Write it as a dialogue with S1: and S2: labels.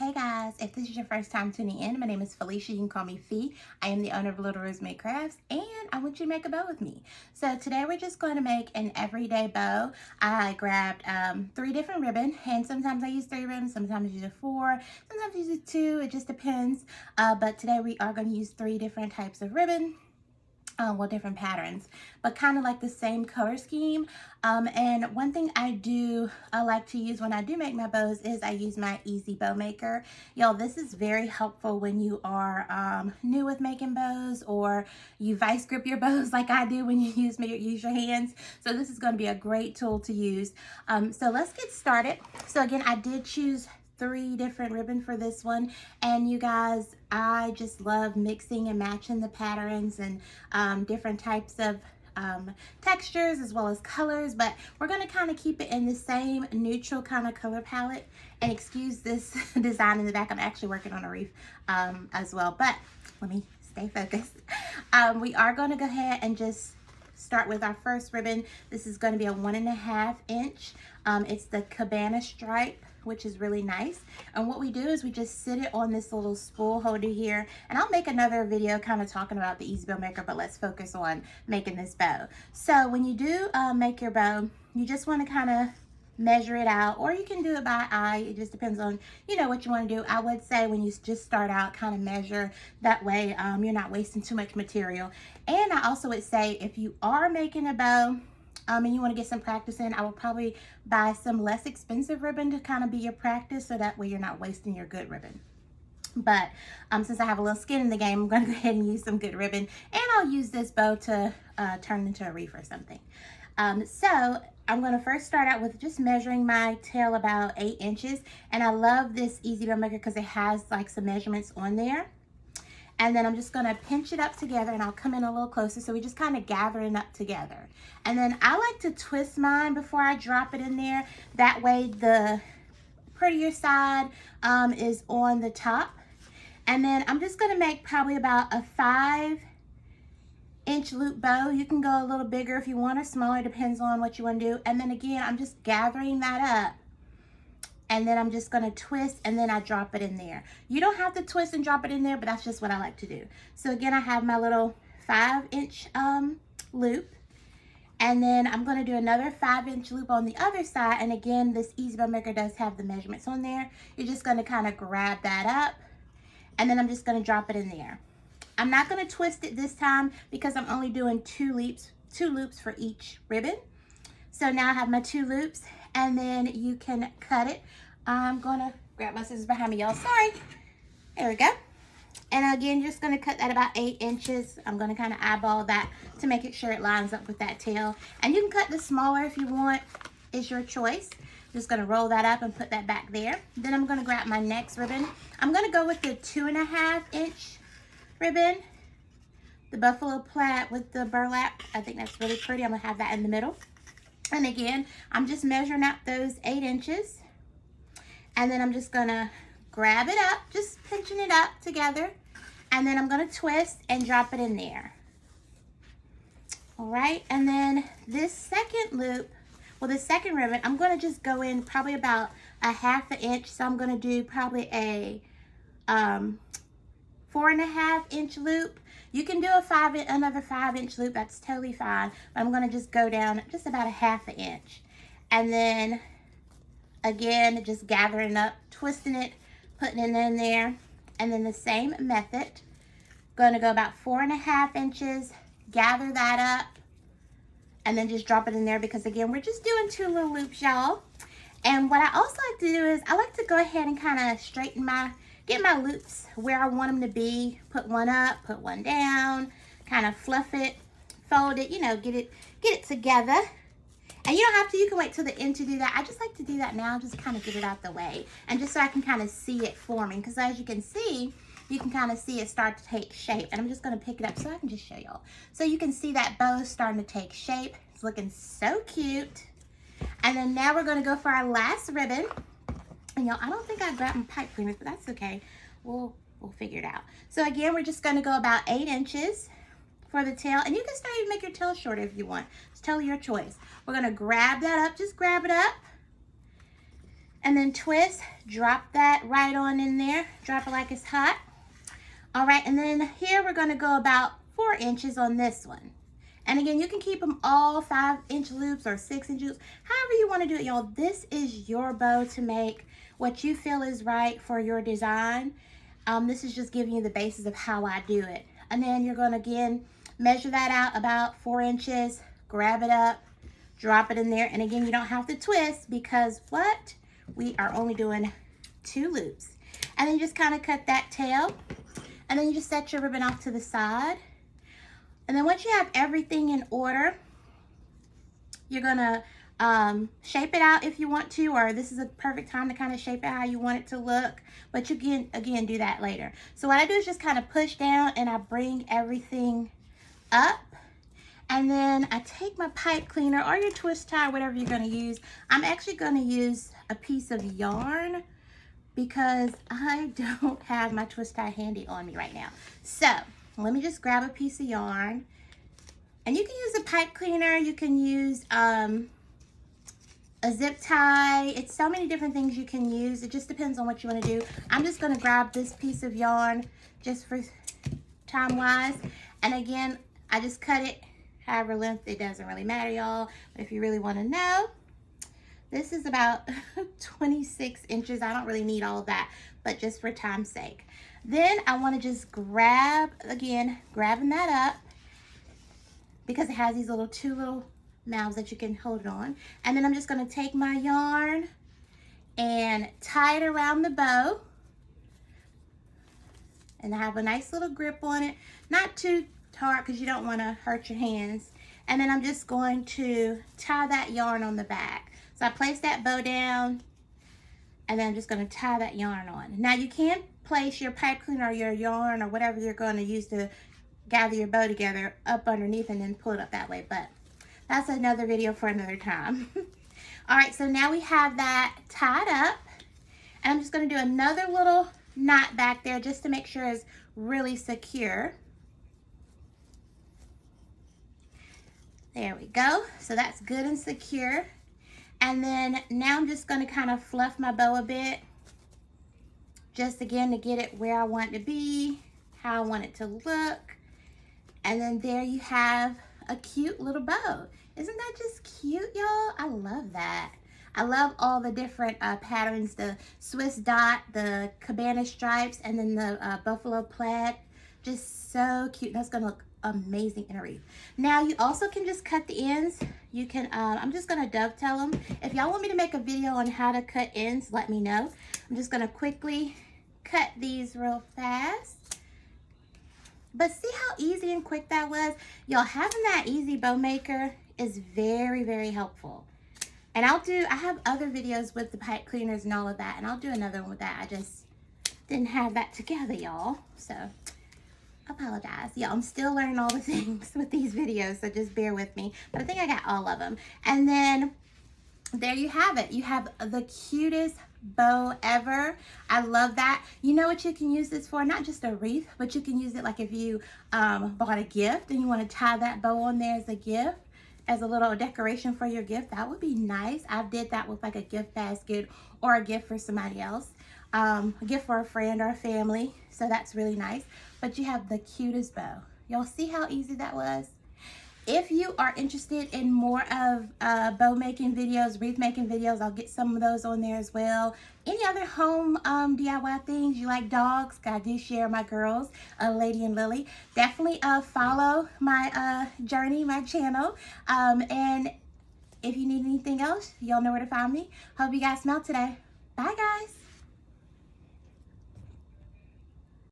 S1: Hey guys, if this is your first time tuning in, my name is Felicia. You can call me Fee. I am the owner of Little Rose Made Crafts, and I want you to make a bow with me. So today we're just going to make an everyday bow. I grabbed 3 different ribbon, and sometimes I use 3 ribbons, sometimes I use 4, sometimes I use 2. It just depends. But today we are going to use 3 different types of ribbon. Well, different patterns, but kind of like the same color scheme. And one thing I like to use when I do make my bows is I use my Easy Bow Maker. Y'all, this is very helpful when you are new with making bows, or you vice grip your bows like I do when you use your hands. So this is going to be a great tool to use. So let's get started. So again, I did choose 3 different ribbon for this one, and you guys, I just love mixing and matching the patterns and different types of textures as well as colors, but we're going to kind of keep it in the same neutral kind of color palette. And excuse this design in the back, I'm actually working on a wreath as well, but let me stay focused. We are going to go ahead and just start with our first ribbon. This is going to be a 1.5 inch. It's the cabana stripe, which is really nice. And what we do is we just sit it on this little spool holder here, and I'll make another video kind of talking about the Easy Bow Maker, but let's focus on making this bow. So when you do make your bow, you just want to kind of measure it out, or you can do it by eye. It just depends on, you know, what you want to do. I would say when you just start out, kind of measure. That way you're not wasting too much material. And I also would say if you are making a bow, and you want to get some practice in, I will probably buy some less expensive ribbon to kind of be your practice, so that way you're not wasting your good ribbon. But since I have a little skin in the game, I'm going to go ahead and use some good ribbon, and I'll use this bow to turn into a wreath or something. So I'm going to first start out with just measuring my tail about 8 inches, and I love this Easy Bow Maker because it has like some measurements on there. And then I'm just gonna pinch it up together, and I'll come in a little closer, so we just kind of gather it up together. And then I like to twist mine before I drop it in there. That way the prettier side is on the top. And then I'm just gonna make probably about a 5-inch loop bow. You can go a little bigger if you want, or smaller, depends on what you wanna do. And then again, I'm just gathering that up. And then I'm just gonna twist, and then I drop it in there. You don't have to twist and drop it in there, but that's just what I like to do. So again, I have my little 5-inch loop, and then I'm gonna do another 5-inch loop on the other side. And again, this Easy Bow Maker does have the measurements on there. You're just gonna kind of grab that up, and then I'm just gonna drop it in there. I'm not gonna twist it this time because I'm only doing 2 loops for each ribbon. So now I have my 2 loops, and then you can cut it. I'm gonna grab my scissors behind me, y'all. Sorry. There we go. And again, just gonna cut that about 8 inches. I'm gonna kind of eyeball that to make it sure it lines up with that tail. And you can cut this smaller if you want. It's your choice. Just gonna roll that up and put that back there. Then I'm gonna grab my next ribbon. I'm gonna go with the 2.5 inch ribbon, the buffalo plaid with the burlap. I think that's really pretty. I'm gonna have that in the middle. And again, I'm just measuring out those 8 inches. And then I'm just gonna grab it up, just pinching it up together. And then I'm gonna twist and drop it in there. All right, and then this second loop, well, this second ribbon, I'm gonna just go in probably about a 1/2 inch. So I'm gonna do probably a 4.5 inch loop. You can do another 5-inch loop, that's totally fine. But I'm gonna just go down just about a 1/2 inch. And then again, just gathering up, twisting it, putting it in there. And then the same method, gonna go about 4.5 inches, gather that up, and then just drop it in there, because again, we're just doing 2 little loops, y'all. And what I also like to do is I like to go ahead and kind of straighten get my loops where I want them to be. Put one up, put one down, kind of fluff it, fold it, you know, get it together. And you don't have to, you can wait till the end to do that. I just like to do that now, just kind of get it out the way. And just so I can kind of see it forming, because as you can see, you can kind of see it start to take shape. And I'm just gonna pick it up so I can just show y'all. So you can see that bow starting to take shape. It's looking so cute. And then now we're gonna go for our last ribbon. And y'all, I don't think I grabbed my pipe cleaners, but that's okay. We'll figure it out. So again, we're just gonna go about 8 inches for the tail. And you can start even make your tail shorter if you want. It's totally your choice. We're gonna grab that up, just grab it up. and then twist. Drop that right on in there. Drop it like it's hot. All right, and then here we're gonna go about 4 inches on this one. And again, you can keep them all 5-inch loops or 6-inch loops, however you want to do it, y'all. This is your bow to make what you feel is right for your design. This is just giving you the basis of how I do it. And then you're going to, again, measure that out about 4 inches, grab it up, drop it in there. And again, you don't have to twist because what? We are only doing 2 loops. And then you just kind of cut that tail. And then you just set your ribbon off to the side. And then once you have everything in order, you're gonna shape it out if you want to, or this is a perfect time to kind of shape it how you want it to look. But you can, again, do that later. So what I do is just kind of push down and I bring everything up. And then I take my pipe cleaner or your twist tie, whatever you're gonna use. I'm actually gonna use a piece of yarn because I don't have my twist tie handy on me right now. So let me just grab a piece of yarn, and you can use a pipe cleaner, you can use a zip tie. It's so many different things you can use. It just depends on what you want to do. I'm just going to grab this piece of yarn just for time wise, and again, I just cut it however length. It doesn't really matter, y'all, but if you really want to know, this is about 26 inches. I don't really need all of that, but just for time's sake. Then I want to just grab, again, grabbing that up because it has these two little mouths that you can hold it on. And then I'm just going to take my yarn and tie it around the bow. And I have a nice little grip on it. Not too hard because you don't want to hurt your hands. And then I'm just going to tie that yarn on the back. So I place that bow down, and then I'm just going to tie that yarn on. Now you can place your pipe cleaner or your yarn or whatever you're going to use to gather your bow together up underneath and then pull it up that way, but that's another video for another time. All right, so now we have that tied up, and I'm just going to do another little knot back there just to make sure it's really secure. There we go. So that's good and secure. And then now I'm just going to kind of fluff my bow a bit, just again to get it where I want it to be, how I want it to look. And then there you have a cute little bow. Isn't that just cute, y'all? I love that. I love all the different patterns, the Swiss dot, the cabana stripes, and then the buffalo plaid. Just so cute. That's gonna look amazing in a wreath. Now you also can just cut the ends. You can, I'm just gonna dovetail them. If y'all want me to make a video on how to cut ends, let me know. I'm just gonna quickly cut these real fast. But see how easy and quick that was? Y'all, having that easy bow maker is very, very helpful. And I have other videos with the pipe cleaners and all of that, and I'll do another one with that. I just didn't have that together, y'all. So, apologize. Yeah, I'm still learning all the things with these videos, so just bear with me. But I think I got all of them. And then, there you have it. You have the cutest bow ever. I love that. You know what you can use this for? Not just a wreath, but you can use it like if you bought a gift and you want to tie that bow on there as a gift, as a little decoration for your gift. That would be nice. I did that with like a gift basket or a gift for somebody else, a gift for a friend or a family. So that's really nice. But you have the cutest bow. Y'all see how easy that was? If you are interested in more of bow making videos, wreath making videos, I'll get some of those on there as well. Any other home DIY things you like, dogs, I do share my girls, Lady and Lily. Definitely follow my journey, my channel. And if you need anything else, y'all know where to find me. Hope you guys smile today. Bye, guys.